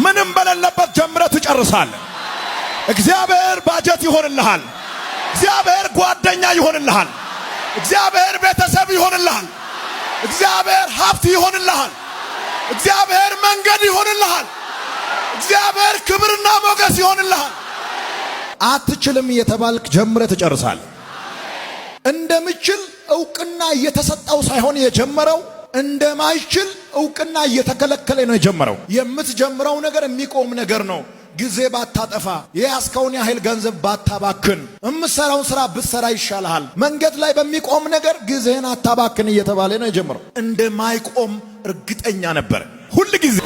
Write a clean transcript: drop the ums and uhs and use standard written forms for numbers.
ምንም በሌለበት ጀምረህ ትጨርሳለህ። እግዚአብሔር ባጀት ይሆንልሃል። እግዚአብሔር ጓደኛ ይሆንልሃል። እግዚአብሔር ቤተሰብ ይሆንልሃል። እግዚአብሔር ሀብት ይሆንልሃል። እግዚአብሔር መንገድ ይሆንልሃል። እግዚአብሔር ክብርና ሞገስ ይሆንልሃል። አትችልም እየተባልክ ጀምረህ ትጨርሳለህ። እንደምችል ዕውቅና እየተሰጠው ሳይሆን የጀመረው እንደማይችል ዕውቅና እየተከለከለ ነው የጀመረው። የምትጀምረው ነገር የሚቆም ነገር ነው። ጊዜ ባታጠፋ፣ የያዝከውን ያህል ገንዘብ ባታባክን፣ የምትሰራውን ስራ ብትሰራ ይሻልሃል። መንገድ ላይ በሚቆም ነገር ጊዜህን አታባክን እየተባለ ነው የጀመረው። እንደማይቆም እርግጠኛ ነበር ሁል ጊዜ።